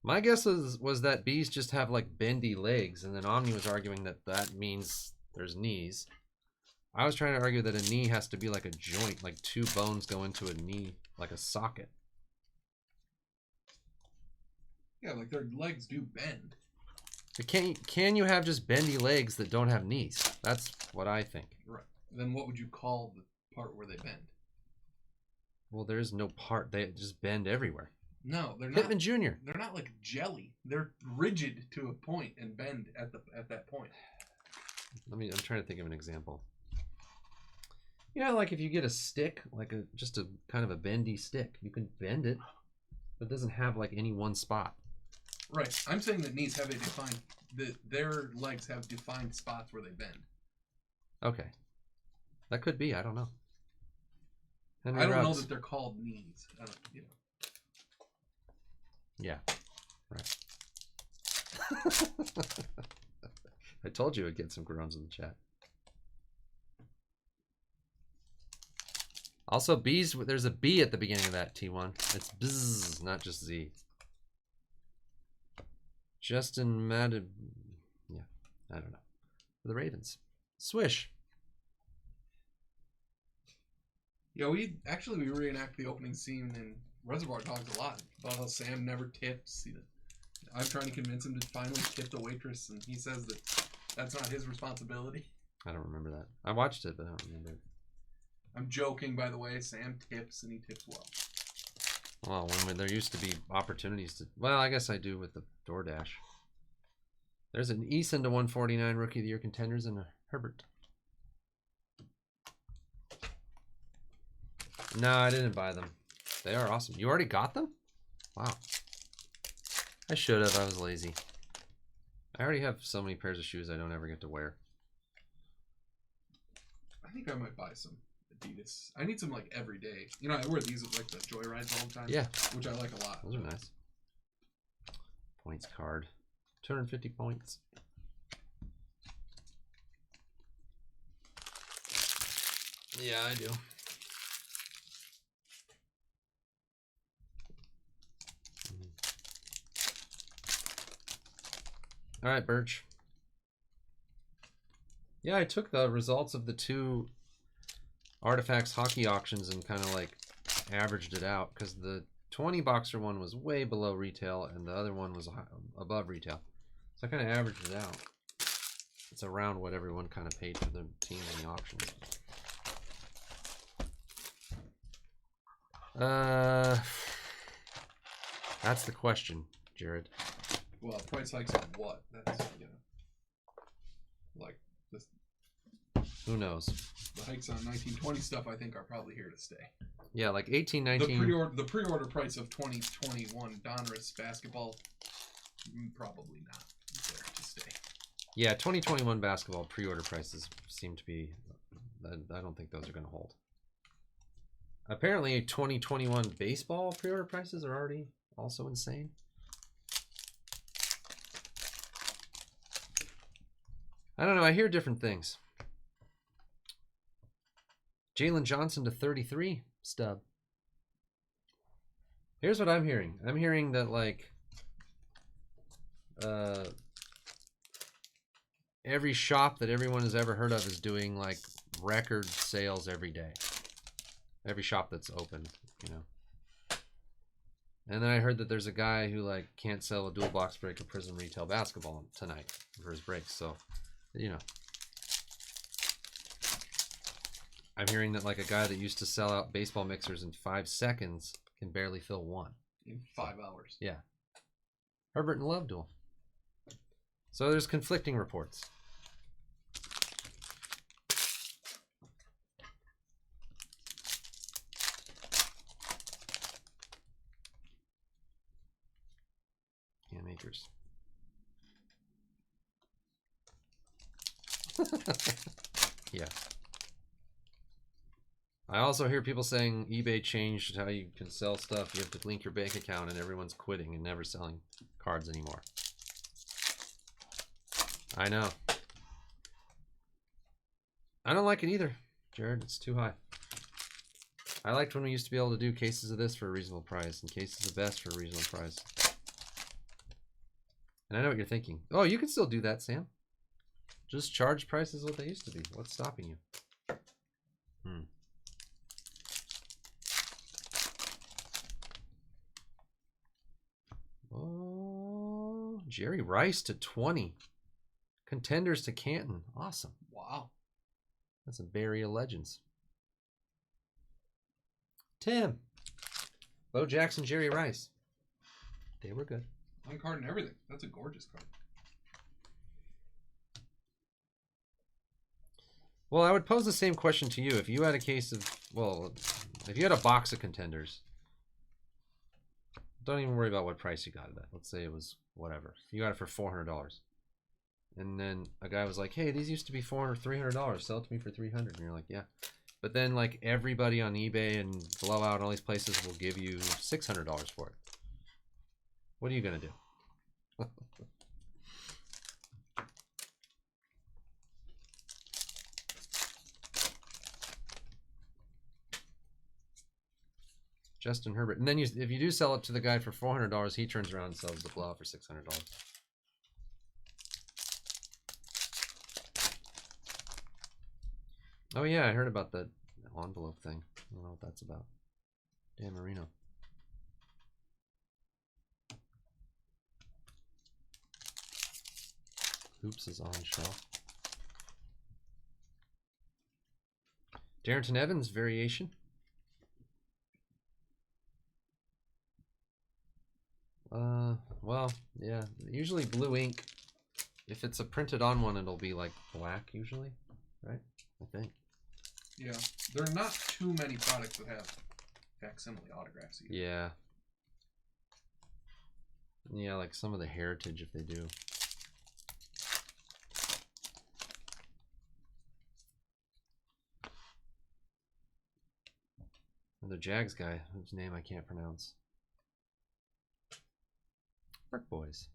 My guess was that bees just have like bendy legs, and then Omni was arguing that that means there's knees. I was trying to argue that a knee has to be like a joint, like two bones go into a knee, like a socket. Yeah, like their legs do bend. But can you have just bendy legs that don't have knees? That's what I think. Right. Then what would you call the part where they bend? Well, there is no part. They just bend everywhere. No, they're not. Pittman Jr. They're not like jelly. They're rigid to a point and bend at that point. I'm trying to think of an example. You know, like if you get a stick, like just a kind of a bendy stick, you can bend it, but it doesn't have like any one spot. Right. I'm saying that knees have a defined, their legs have defined spots where they bend. Okay. That could be. I don't know. I don't know that they're called knees. I don't, you know. Yeah. Right. I told you I'd get some groans in the chat. Also, bees, there's a B at the beginning of that T1. It's bzz, not just Z. Justin Madden. Yeah, I don't know. For the Ravens. Swish. Yeah, we reenact the opening scene in Reservoir Dogs a lot about how Sam never tips. I'm trying to convince him to finally tip the waitress, and he says that that's not his responsibility. I don't remember that. I watched it, but I don't remember it. I'm joking, by the way. Sam tips, and he tips well. Well, when there used to be opportunities to... Well, I guess I do with the DoorDash. There's an Eason to 149 Rookie of the Year contenders and a Herbert. No, I didn't buy them. They are awesome. You already got them? Wow. I should have. I was lazy. I already have so many pairs of shoes I don't ever get to wear. I think I might buy some Adidas. I need some like every day. You know, I wear these like the Joyrides all the time. Yeah. Which I like a lot. Those are nice. Points card. 250 points. Yeah, I do. All right, Birch. Yeah, I took the results of the two Artifacts hockey auctions and kind of like averaged it out because the 20 boxer one was way below retail and the other one was above retail. So I kind of averaged it out. It's around what everyone kind of paid for the teams in the auctions. That's the question, Jared. Well, price hikes on what? That's, you know, like this. Who knows? The hikes on 1920 stuff, I think, are probably here to stay. Yeah, like 1819. The pre-order price of 2021 Donruss basketball, probably not there to stay. Yeah, 2021 basketball pre-order prices seem to be. I don't think those are going to hold. Apparently, 2021 baseball pre-order prices are already also insane. I don't know. I hear different things. Jalen Johnson to 33 stub. Here's what I'm hearing. I'm hearing that like every shop that everyone has ever heard of is doing like record sales every day. Every shop that's open, you know. And then I heard that there's a guy who like can't sell a dual box break of Prism Retail Basketball tonight for his breaks. So, you know, I'm hearing that like a guy that used to sell out baseball mixers in 5 seconds can barely fill one in 5 hours. Yeah, Herbert and Love duel. So there's conflicting reports. Makers. Yeah. I also hear people saying eBay changed how you can sell stuff. You have to link your bank account and everyone's quitting and never selling cards anymore. I know. I don't like it either, Jared. It's too high. I liked when we used to be able to do cases of this for a reasonable price and cases of best for a reasonable price. And I know what you're thinking. Oh, you can still do that, Sam. Just charge prices what they used to be. What's stopping you? Oh, Jerry Rice to 20. Contenders to Canton. Awesome. Wow. That's a Barry of Legends. Tim. Bo Jackson, Jerry Rice. They were good. On card and everything. That's a gorgeous card. Well, I would pose the same question to you. If you had a case of, well, if you had a box of Contenders, don't even worry about what price you got it at. Let's say it was whatever. You got it for $400. And then a guy was like, hey, these used to be $400, $300. Sell it to me for $300. And you're like, yeah. But then like everybody on eBay and Blowout and all these places will give you $600 for it. What are you going to do? Justin Herbert. And then if you do sell it to the guy for $400, he turns around and sells the Blowout for $600. Oh yeah, I heard about that envelope thing. I don't know what that's about. Dan Marino. Hoops is on shelf. Darrington Evans variation. Well, yeah. Usually blue ink. If it's a printed on one, it'll be like black usually, right? I think. Yeah, there are not too many products that have facsimile autographs either. Yeah. Yeah, like some of the Heritage if they do. The Jags guy, whose name I can't pronounce. Brick Boys.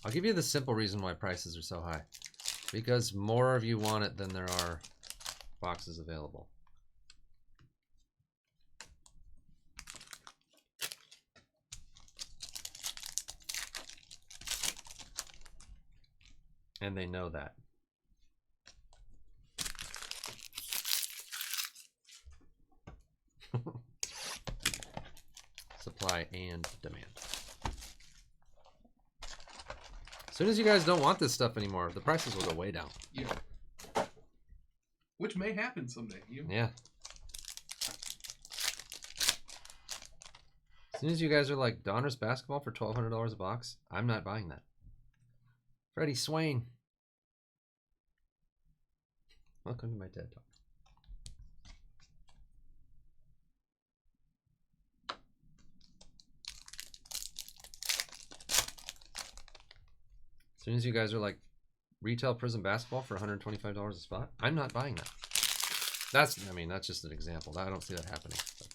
I'll give you the simple reason why prices are so high. Because more of you want it than there are boxes available. And they know that. Supply and demand. As soon as you guys don't want this stuff anymore, the prices will go way down. Yeah. Which may happen someday. Yeah. As soon as you guys are like, Donruss basketball for $1,200 a box, I'm not buying that. Freddie Swain. Welcome to my TED Talk. As soon as you guys are like, retail Prism basketball for $125 a spot, I'm not buying that. That's just an example. I don't see that happening. But.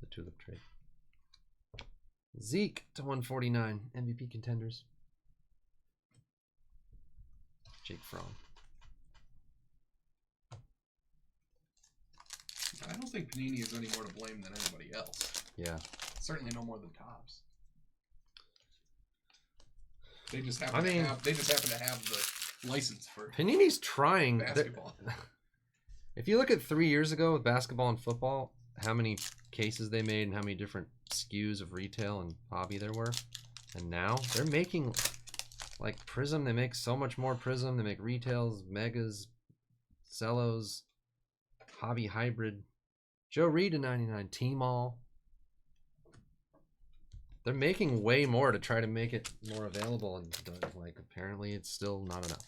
The tulip trade. Zeke to 149. MVP contenders. Jake Fromm. I don't think Panini is any more to blame than anybody else. Yeah. Certainly no more than Topps. They just happen to have the license for Panini's trying basketball. If you look at 3 years ago with basketball and football, how many cases they made and how many different SKUs of retail and hobby there were, and now they're making like Prism. They make so much more Prism. They make retails, megas, cellos, hobby hybrid. Joe Reed to 99, T-Mall. They're making way more to try to make it more available, and like apparently it's still not enough.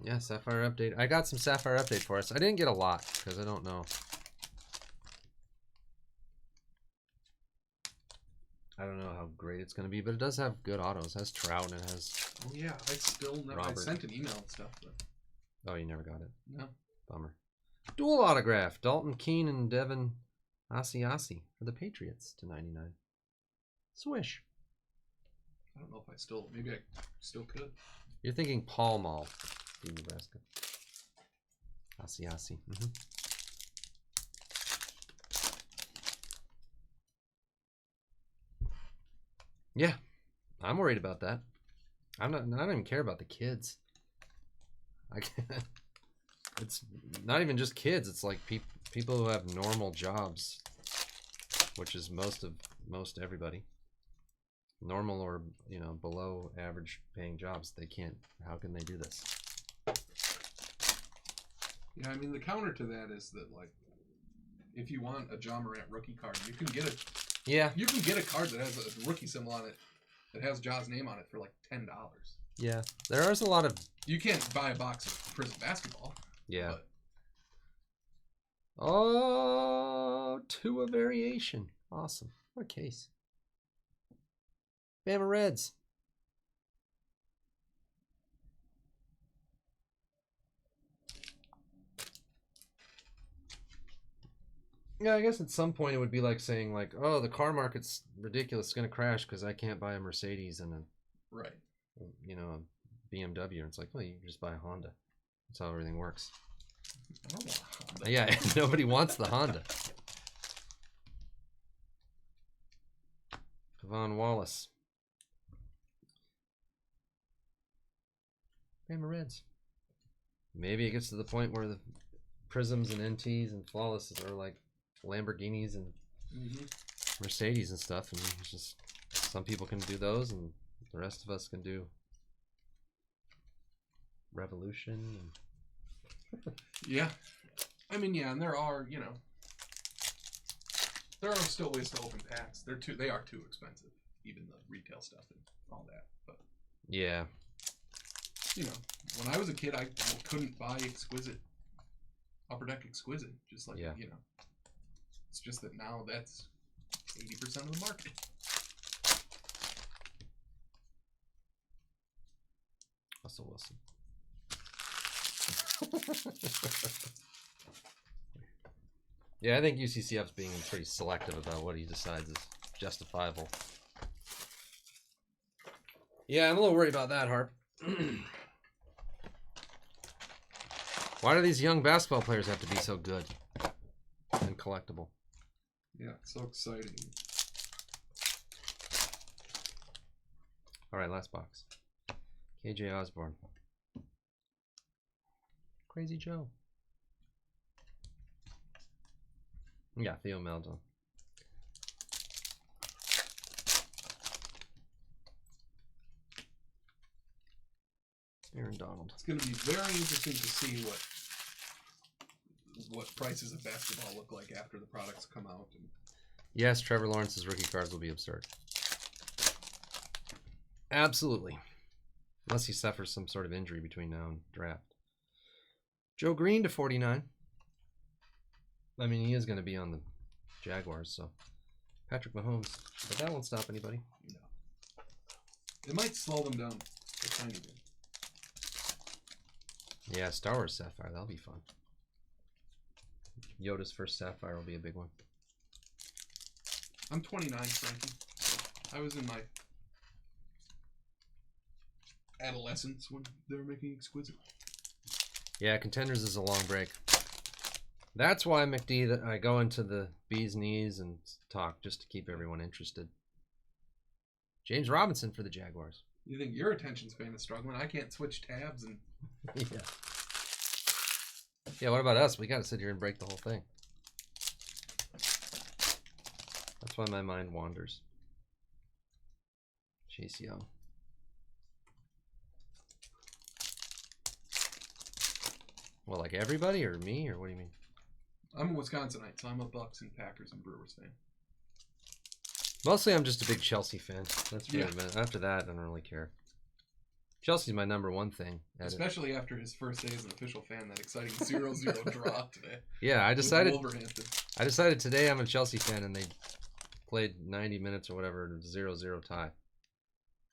Yeah, Sapphire update. I got some Sapphire update for us. I didn't get a lot because I don't know. I don't know how great it's going to be, but it does have good autos. It has Trout and it has. Oh yeah, I still never. I sent an email and stuff, but. Oh, you never got it. No. Bummer. Dual autograph: Dalton Keene and Devin Asiasi for the Patriots to 99. Swish. I don't know if I still. Maybe I still could. You're thinking Paul Mall, in Nebraska. Asiasi. Yeah, I'm worried about that. I don't even care about the kids. It's not even just kids. It's like people who have normal jobs, which is most everybody. Normal or below average paying jobs. They can't. How can they do this? Yeah, I mean the counter to that is that like, if you want a John Morant rookie card, you can get it. Yeah. You can get a card that has a rookie symbol on it that has Ja's name on it for like $10. Yeah. There is a lot of... You can't buy a box of Prism basketball. Yeah. But... Oh, to a variation. Awesome. What a case. Bama Reds. Yeah, I guess at some point it would be like saying like, oh, the car market's ridiculous. It's going to crash because I can't buy a Mercedes and a BMW. And it's like, well, you can just buy a Honda. That's how everything works. I don't want a Honda. Yeah, nobody wants the Honda. Kevon Wallace. Bama Reds. Maybe it gets to the point where the Prisms and NTs and Flawlesses are like Lamborghinis and Mercedes and stuff, and it's just some people can do those and the rest of us can do Revolution and yeah, I mean, yeah, and there are still ways to open packs. They are too expensive, even the retail stuff and all that. But yeah, when I was a kid, I couldn't buy Exquisite, Upper Deck Exquisite, just like It's just that now that's 80% of the market. Russell Wilson. Yeah, I think UCCF's being pretty selective about what he decides is justifiable. Yeah, I'm a little worried about that, Harp. Why do these young basketball players have to be so good and collectible? Yeah, it's so exciting. All right, last box. KJ Osborne. Crazy Joe. Yeah, Theo Meldo. Aaron Donald. It's going to be very interesting to see what prices of basketball look like after the products come out. And... Yes, Trevor Lawrence's rookie cards will be absurd. Absolutely. Unless he suffers some sort of injury between now and draft. Joe Green to 49. I mean, he is going to be on the Jaguars, so. Patrick Mahomes. But that won't stop anybody. No. It might slow them down a tiny bit. Yeah, Star Wars Sapphire. That'll be fun. Yoda's first Sapphire will be a big one. I'm 29, Frankie. I was in my adolescence when they were making Exquisite. Yeah, Contenders is a long break. That's why, McD, that I go into the bee's knees and talk just to keep everyone interested. James Robinson for the Jaguars. You think your attention span is struggling? I can't switch tabs and... Yeah. Yeah, what about us? We got to sit here and break the whole thing. That's why my mind wanders. Chase Young. Well, like everybody or me, or what do you mean? I'm a Wisconsinite, so I'm a Bucks and Packers and Brewers fan. Mostly I'm just a big Chelsea fan. That's really been, after that, I don't really care. Chelsea's my #1 thing. Especially after his first day as an official fan, that exciting 0-0 draw today. Yeah, I decided today I'm a Chelsea fan, and they played 90 minutes or whatever, 0-0 tie.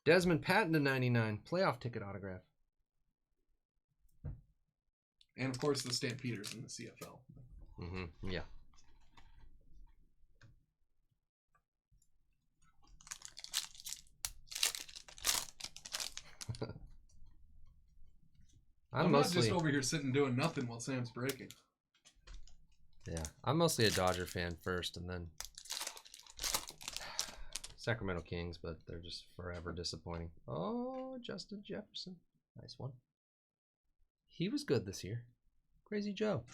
Desmond Patton to 99, playoff ticket autograph. And of course the Stampeders in the CFL. Mm-hmm. Yeah. I'm not just over here sitting doing nothing while Sam's breaking. Yeah, I'm mostly a Dodger fan first, and then Sacramento Kings, but they're just forever disappointing. Oh, Justin Jefferson. Nice one. He was good this year. Crazy Joe.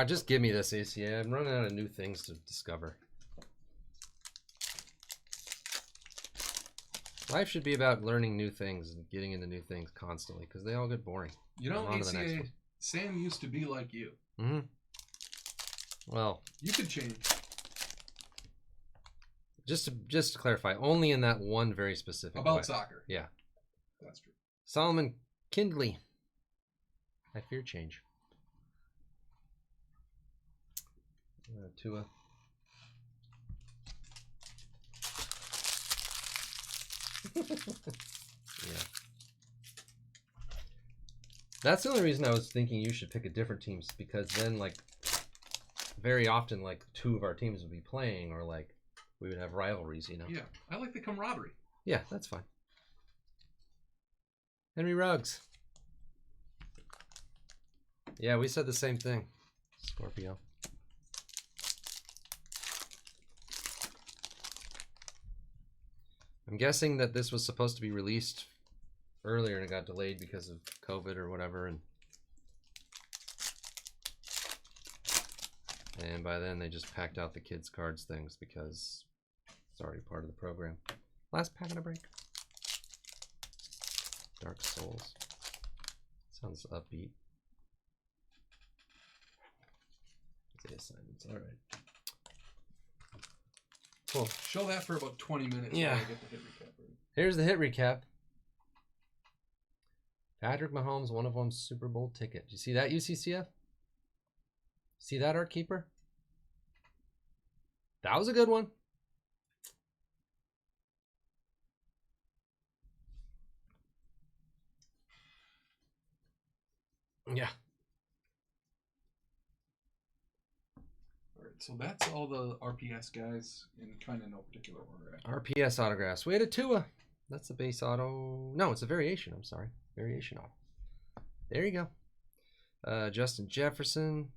Just give me this, ACA. I'm running out of new things to discover. Life should be about learning new things and getting into new things constantly, because they all get boring. You know, ACA, Sam used to be like you. Mm-hmm. Well, you could change. Just to clarify, only in that one very specific about way. Soccer. Yeah, that's true. Solomon Kindley. I fear change. Tua. Yeah. That's the only reason I was thinking you should pick a different teams, because then, like, very often, like, 2 of our teams would be playing, or like we would have rivalries, you know. Yeah, I like the camaraderie. Yeah, that's fine. Henry Ruggs. Yeah, we said the same thing. Scorpio. I'm guessing that this was supposed to be released earlier and it got delayed because of COVID or whatever, and by then they just packed out the kids' cards things because it's already part of the program. Last pack in a break. Dark Souls. Sounds upbeat. The assignments. All right. Cool. Show that for about 20 minutes. Yeah. While I get the hit recap ready. Here's the hit recap. Patrick Mahomes, 1-of-1 Super Bowl ticket. Do you see that, UCCF? See that, Art Keeper? That was a good one. Yeah. All right, so that's all the RPS guys in kind of no particular order. RPS autographs. We had a Tua. That's the base auto. No, it's a variation. I'm sorry. Variation auto. There you go. Justin Jefferson.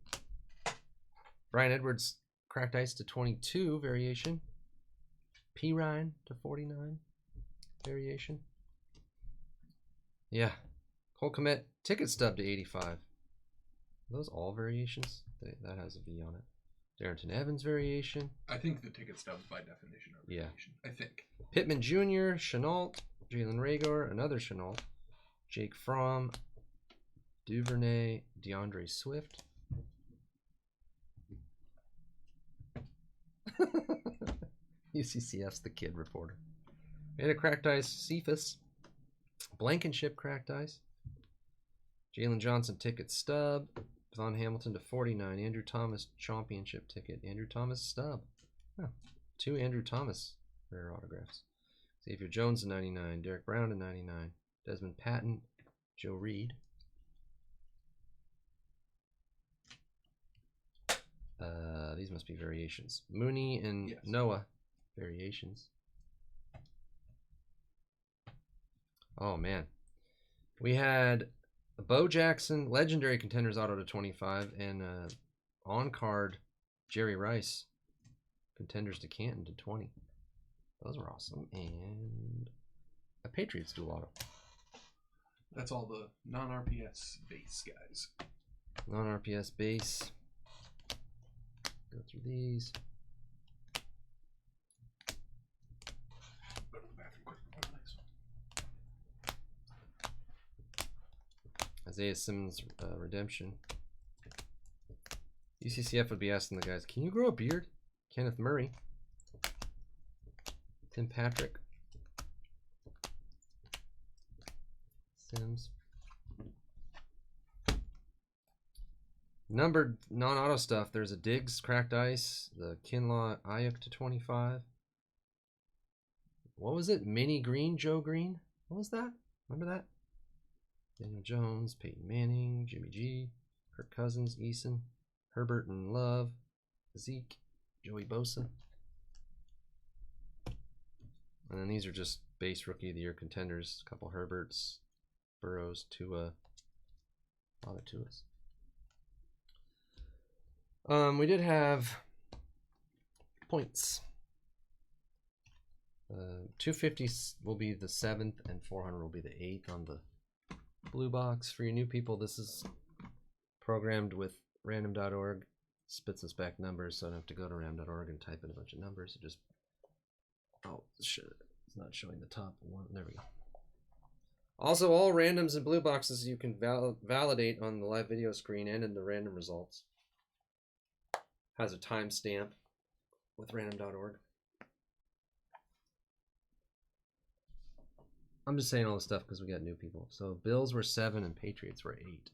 Brian Edwards, cracked ice to 22, variation. P. Ryan to 49, variation. Yeah. Cole Kmet, ticket stub to 85. Are those all variations? That has a V on it. Darrington Evans variation. I think the ticket stubs by definition are variation. Yeah. I think. Pittman Jr., Chenault, Jalen Reagor, another Chenault, Jake Fromm, Duvernay, DeAndre Swift. UCCF's the kid reporter. We had a cracked ice, Cephas. Blankenship cracked ice. Jalen Johnson ticket stub. Von Hamilton to 49. Andrew Thomas championship ticket. Andrew Thomas stub. Oh, 2 Andrew Thomas rare autographs. Xavier Jones to 99. Derek Brown to 99. Desmond Patton. Joe Reed. These must be variations. Mooney and Noah. Variations. Oh, man. We had a Bo Jackson, legendary Contenders auto to 25, and on-card Jerry Rice, Contenders to Canton to 20. Those were awesome. And a Patriots dual auto. That's all the non-RPS base guys. Non-RPS base. Go through these. Go to the bathroom quick. Isaiah Simmons redemption. UCCF would be asking the guys, can you grow a beard? Kenneth Murray. Tim Patrick. Sims. Numbered non-auto stuff. There's a Diggs cracked ice. The Kinlaw Ayuk to 25. What was it? Mini Green, Joe Green? What was that? Remember that? Daniel Jones, Peyton Manning, Jimmy G, Kirk Cousins, Eason, Herbert and Love, Zeke, Joey Bosa. And then these are just base Rookie of the Year contenders. A couple Herberts, Burrows, Tua, a lot of Tuas. We did have points. 250 will be the 7th and 400 will be the 8th on the blue box. For you new people, this is programmed with random.org. Spits us back numbers, so I don't have to go to random.org and type in a bunch of numbers. It just, oh shit, it's not showing the top one. There we go. Also, all randoms and blue boxes you can validate on the live video screen and in the random results. Has a timestamp with random.org. I'm just saying all this stuff because we got new people. So Bills were 7 and Patriots were 8.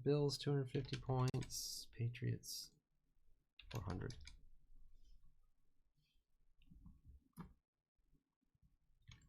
Bills 250 points. Patriots 400.